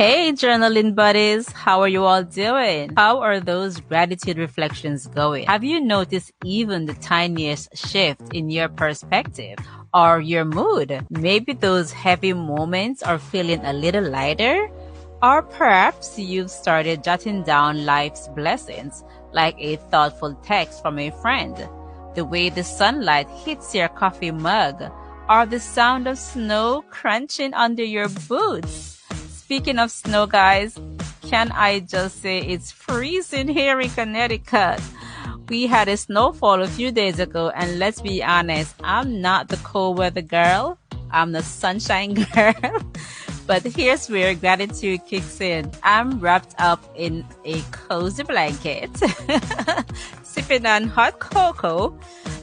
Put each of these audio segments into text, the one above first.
Hey, journaling buddies, how are you all doing? How are those gratitude reflections going? Have you noticed even the tiniest shift in your perspective or your mood? Maybe those heavy moments are feeling a little lighter? Or perhaps you've started jotting down life's blessings like a thoughtful text from a friend, the way the sunlight hits your coffee mug, or the sound of snow crunching under your boots. Speaking of snow, guys, can I just say it's freezing here in Connecticut? We had a snowfall a few days ago, and let's be honest, I'm not the cold weather girl. I'm the sunshine girl. But here's where gratitude kicks in. I'm wrapped up in a cozy blanket, sipping on hot cocoa,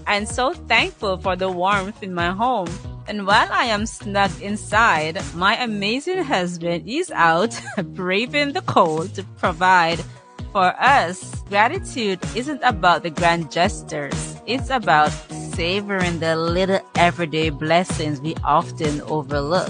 and so thankful for the warmth in my home. And while I am snug inside, my amazing husband is out braving the cold to provide for us. Gratitude isn't about the grand gestures. It's about savoring the little everyday blessings we often overlook.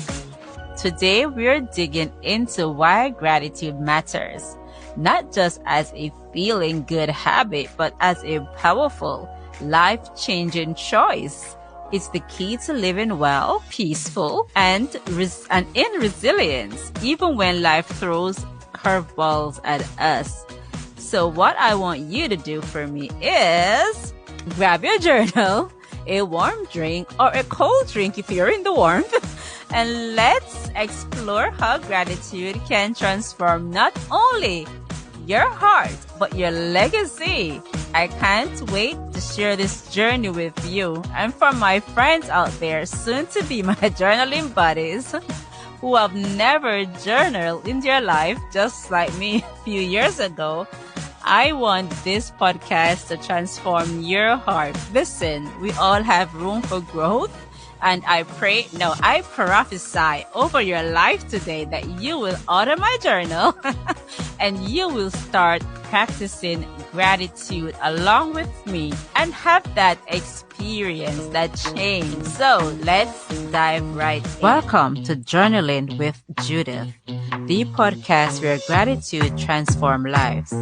Today, we're digging into why gratitude matters, not just as a feeling good habit, but as a powerful, life-changing choice. It's the key to living well, peaceful, and in resilience, even when life throws curveballs at us. So what I want you to do for me is grab your journal, a warm drink, or a cold drink if you're in the warmth, and let's explore how gratitude can transform not only your heart, but your legacy. I can't wait to share this journey with you. And for my friends out there, soon to be my journaling buddies, who have never journaled in their life, just like me a few years ago, I want this podcast to transform your heart. Listen, we all have room for growth. And I prophesy over your life today that you will order my journal and you will start practicing gratitude along with me and have that experience, that change. So let's dive right in. Welcome to Journaling with Judith, the podcast where gratitude transforms lives.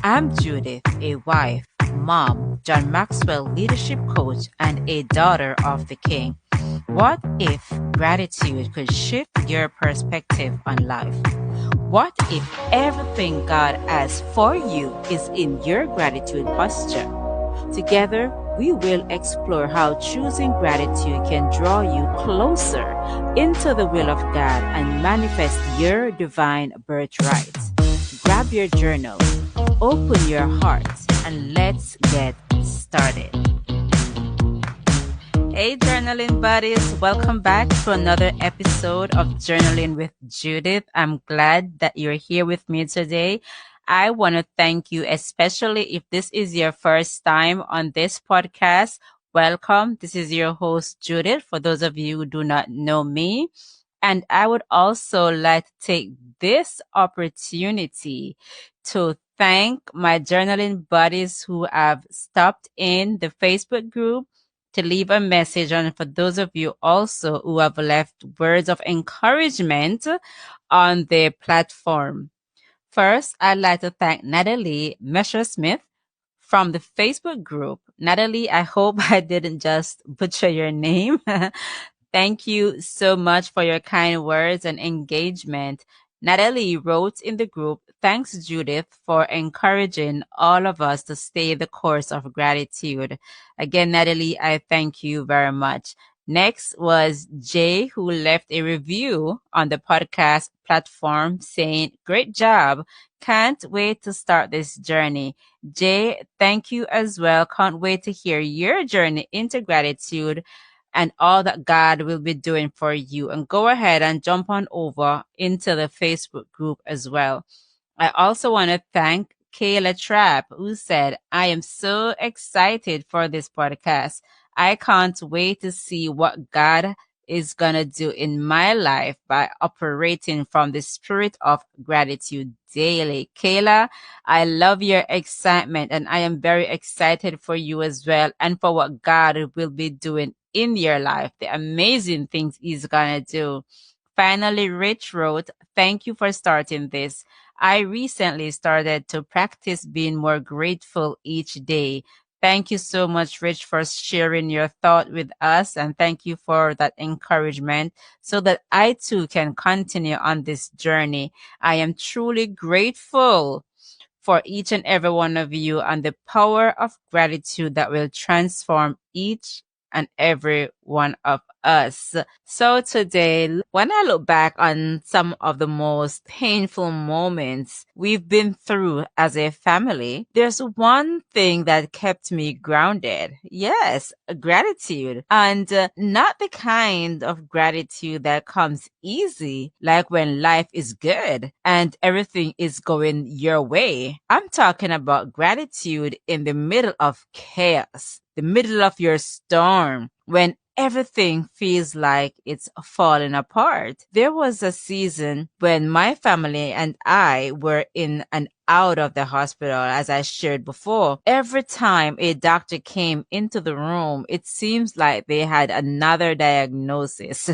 I'm Judith, a wife, mom, John Maxwell leadership coach, and a daughter of the King. What if gratitude could shift your perspective on life? What if everything God has for you is in your gratitude posture? Together, we will explore how choosing gratitude can draw you closer into the will of God and manifest your divine birthright. Grab your journal, open your heart, and let's get started. Hey, journaling buddies, welcome back to another episode of Journaling with Judith. I'm glad that you're here with me today. I want to thank you, especially if this is your first time on this podcast. Welcome. This is your host, Judith, for those of you who do not know me. And I would also like to take this opportunity to thank my journaling buddies who have stopped in the Facebook group to leave a message, and for those of you also who have left words of encouragement on the platform. First, I'd like to thank Natalie Messersmith from the Facebook group. Natalie, I hope I didn't just butcher your name. Thank you so much for your kind words and engagement. Natalie wrote in the group, "Thanks, Judith, for encouraging all of us to stay the course of gratitude." Again, Natalie, I thank you very much. Next was Jay, who left a review on the podcast platform saying, "Great job. Can't wait to start this journey." Jay, thank you as well. Can't wait to hear your journey into gratitude and all that God will be doing for you. And go ahead and jump on over into the Facebook group as well. I also want to thank Kayla Trapp, who said, "I am so excited for this podcast. I can't wait to see what God is going to do in my life by operating from the spirit of gratitude daily." Kayla, I love your excitement, and I am very excited for you as well and for what God will be doing in your life, the amazing things He's going to do. Finally, Rich wrote, "Thank you for starting this. I recently started to practice being more grateful each day. Thank you so much, Rich, for sharing your thought with us. And thank you for that encouragement so that I too can continue on this journey. I am truly grateful for each and every one of you and the power of gratitude that will transform each and every one of us. So today, when I look back on some of the most painful moments we've been through as a family, there's one thing that kept me grounded. Yes, gratitude. And not the kind of gratitude that comes easy, like when life is good and everything is going your way. I'm talking about gratitude in the middle of chaos, the middle of your storm, when everything feels like it's falling apart. There was a season when my family and I were in and out of the hospital, as I shared before. Every time a doctor came into the room, it seems like they had another diagnosis,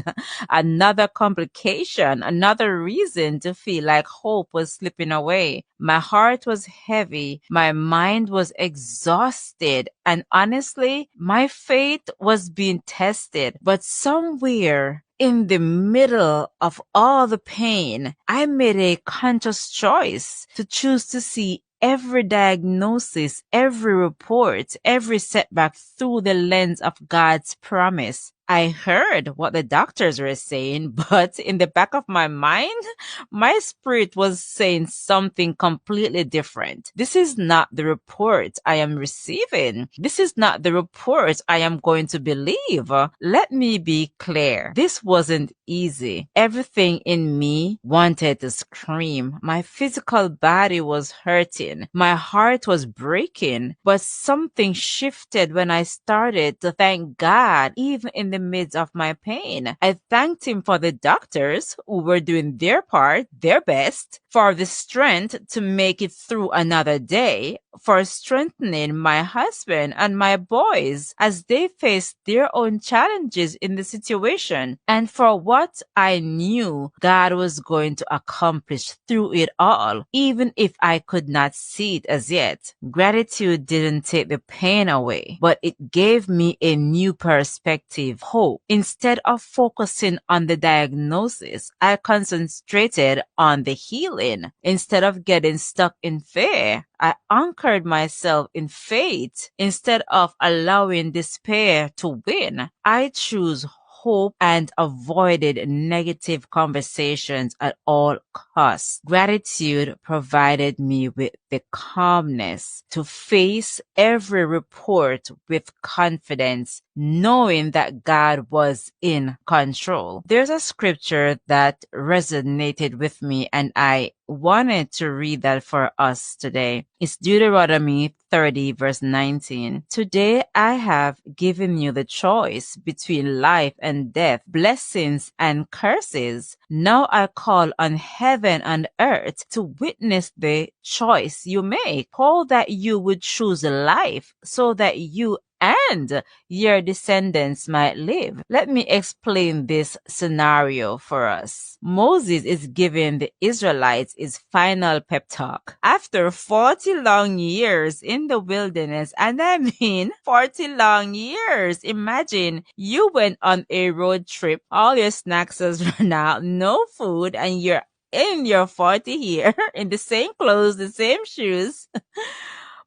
another complication, another reason to feel like hope was slipping away. My heart was heavy. My mind was exhausted. And honestly, my faith was being tested. But somewhere in the middle of all the pain, I made a conscious choice to choose to see every diagnosis, every report, every setback through the lens of God's promise. I heard what the doctors were saying, but in the back of my mind, my spirit was saying something completely different. This is not the report I am receiving. This is not the report I am going to believe. Let me be clear. This wasn't easy. Everything in me wanted to scream. My physical body was hurting. My heart was breaking. But something shifted when I started to thank God, even in the midst of my pain. I thanked Him for the doctors who were doing their part, their best, for the strength to make it through another day, for strengthening my husband and my boys as they faced their own challenges in the situation, and for what I knew God was going to accomplish through it all, even if I could not see it as yet. Gratitude didn't take the pain away, but it gave me a new perspective, hope. Instead of focusing on the diagnosis, I concentrated on the healing. Instead of getting stuck in fear, I anchored myself in faith. Instead of allowing despair to win, I chose hope and avoided negative conversations at all costs. Gratitude provided me with the calmness to face every report with confidence, knowing that God was in control. There's a scripture that resonated with me, and I wanted to read that for us today. It's Deuteronomy 30 verse 19. Today I have given you the choice between life and death, blessings and curses. Now I call on heaven and earth to witness the choice you make. Call that you would choose life so that you and your descendants might live. Let me explain this scenario for us. Moses is giving the Israelites his final pep talk. After 40 long years in the wilderness, and I mean 40 long years. Imagine you went on a road trip, all your snacks has run out, no food, and you're in your 40 year in the same clothes, the same shoes.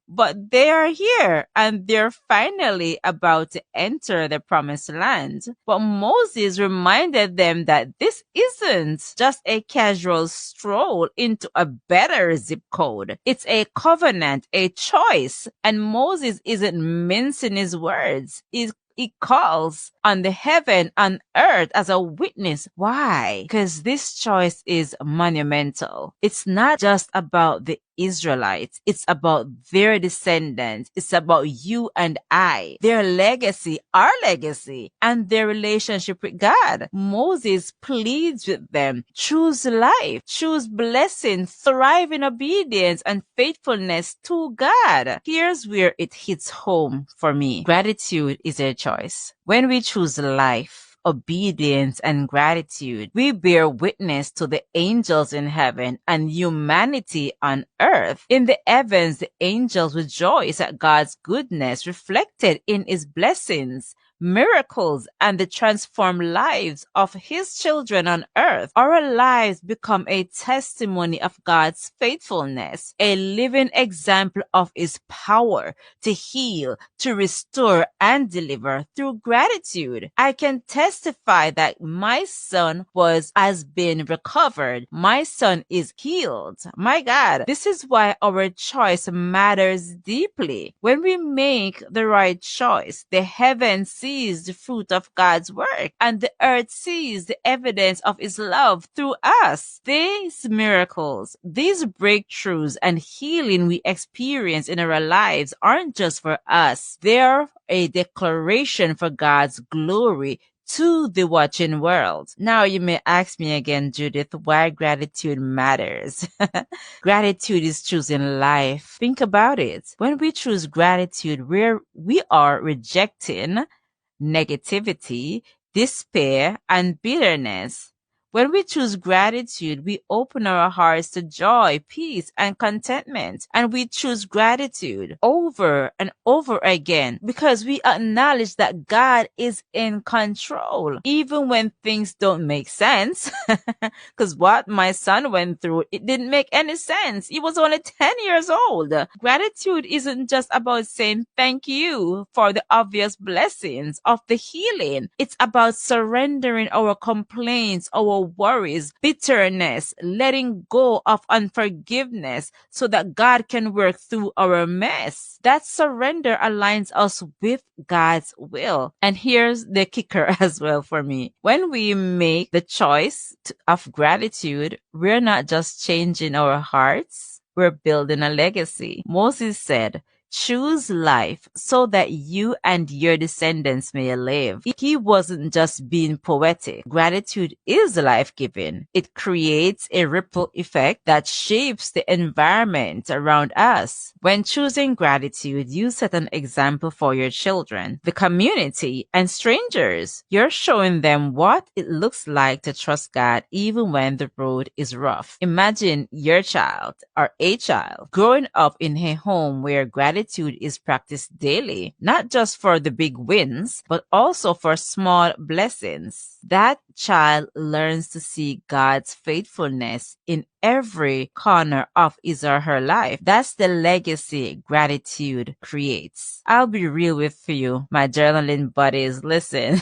But they are here and they're finally about to enter the promised land. But Moses reminded them that this isn't just a casual stroll into a better zip code. It's a covenant, a choice. And Moses isn't mincing his words. He calls on the heaven and earth as a witness. Why? Because this choice is monumental. It's not just about the Israelites. It's about their descendants. It's about you and I, their legacy, our legacy, and their relationship with God. Moses pleads with them, choose life, choose blessing, thrive in obedience and faithfulness to God. Here's where it hits home for me. Gratitude is a choice. When we choose life, obedience and gratitude. We bear witness to the angels in heaven and humanity on earth. In the heavens, the angels rejoice at God's goodness reflected in his blessings, miracles, and the transformed lives of his children on earth. Our lives become a testimony of God's faithfulness, a living example of his power to heal, to restore, and deliver through gratitude. I can testify that my son has been recovered. My son is healed. My God, this is why our choice matters deeply. When we make the right choice, the heavens sees the fruit of God's work, and the earth sees the evidence of his love through us. These miracles, these breakthroughs and healing we experience in our lives aren't just for us. They're a declaration for God's glory to the watching world. Now you may ask me again, Judith, why gratitude matters. Gratitude is choosing life. Think about it. When we choose gratitude, we are rejecting negativity, despair, and bitterness. When we choose gratitude, we open our hearts to joy, peace, and contentment. And we choose gratitude over and over again because we acknowledge that God is in control, even when things don't make sense. Because what my son went through, it didn't make any sense. He was only 10 years old. Gratitude isn't just about saying thank you for the obvious blessings of the healing. It's about surrendering our complaints, our worries, bitterness, letting go of unforgiveness so that God can work through our mess. That surrender aligns us with God's will. And here's the kicker as well for me. When we make the choice of gratitude, we're not just changing our hearts, we're building a legacy. Moses said, "Choose life so that you and your descendants may live." He wasn't just being poetic. Gratitude is life-giving. It creates a ripple effect that shapes the environment around us. When choosing gratitude, you set an example for your children, the community, and strangers. You're showing them what it looks like to trust God even when the road is rough. Imagine your child or a child growing up in a home where gratitude is practiced daily, not just for the big wins, but also for small blessings. That child learns to see God's faithfulness in every corner of his or her life. That's the legacy gratitude creates. I'll be real with you, my journaling buddies. Listen,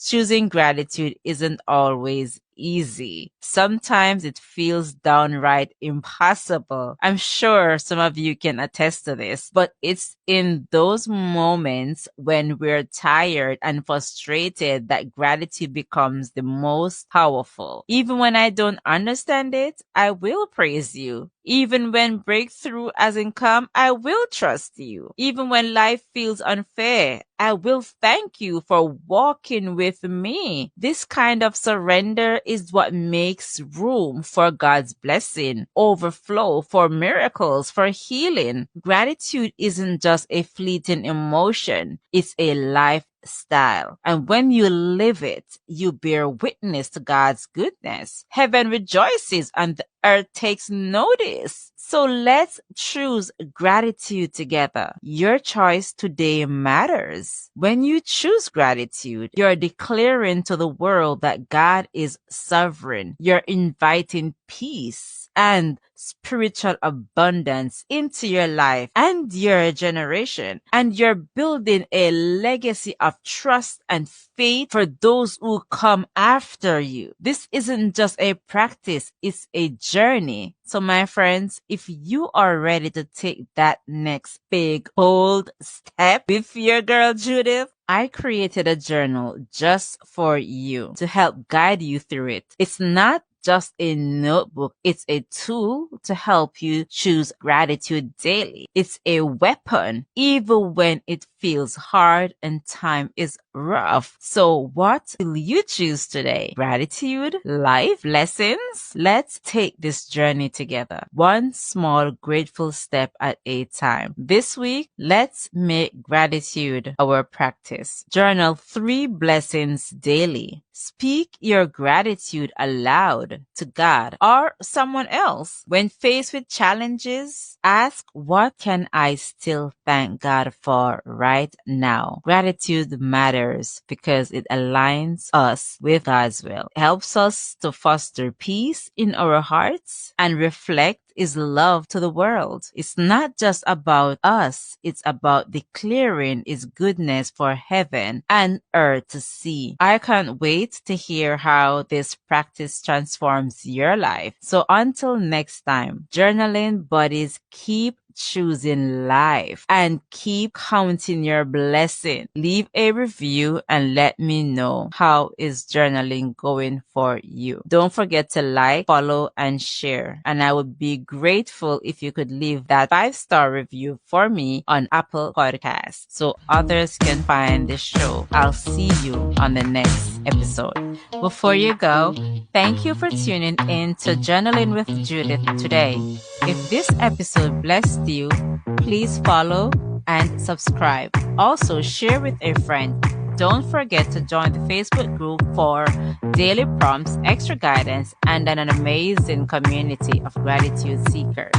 choosing gratitude isn't always easy. Sometimes it feels downright impossible. I'm sure some of you can attest to this, but it's in those moments when we're tired and frustrated that gratitude becomes the most powerful. Even when I don't understand it, I will praise you. Even when breakthrough hasn't come, I will trust you. Even when life feels unfair, I will thank you for walking with me. This kind of surrender is what makes room for God's blessing, overflow, for miracles, for healing. Gratitude isn't just a fleeting emotion, it's a lifestyle. And when you live it, you bear witness to God's goodness. Heaven rejoices and the earth takes notice. So let's choose gratitude together. Your choice today matters. When you choose gratitude, you're declaring to the world that God is sovereign. You're inviting peace and spiritual abundance into your life and your generation. And you're building a legacy of trust and faith for those who come after you. This isn't just a practice, it's a journey. So my friends, if you are ready to take that next big, bold step with your girl Judith, I created a journal just for you to help guide you through it. It's not just a notebook. It's a tool to help you choose gratitude daily. It's a weapon, even when it feels hard and time is rough. So what will you choose today? Gratitude, life, blessings? Let's take this journey together, one small grateful step at a time. This week, let's make gratitude our practice. Journal 3 blessings daily. Speak your gratitude aloud to God or someone else. When faced with challenges, ask, what can I still thank God for right now? Gratitude matters because it aligns us with God's will. It helps us to foster peace in our hearts and reflect His love to the world. It's not just about us. It's about declaring His goodness for heaven and earth to see. I can't wait to hear how this practice transforms your life. So until next time, journaling buddies, keep choosing life and keep counting your blessing. Leave a review and let me know how is journaling going for you. Don't forget to like, follow, and share. And I would be grateful if you could leave that 5-star review for me on Apple Podcasts so others can find the show. I'll see you on the next episode. Before you go, thank you for tuning in to Journaling with Judith today. If this episode blessed you, please follow and subscribe. Also, share with a friend. Don't forget to join the Facebook group for daily prompts, extra guidance, and an amazing community of gratitude seekers.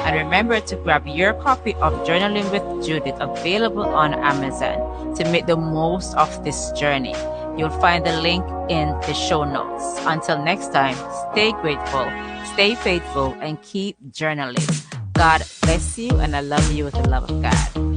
And remember to grab your copy of Journaling with Judith, available on Amazon, to make the most of this journey. You'll find the link in the show notes. Until next time, stay grateful, stay faithful, and keep journaling. God bless you, and I love you with the love of God.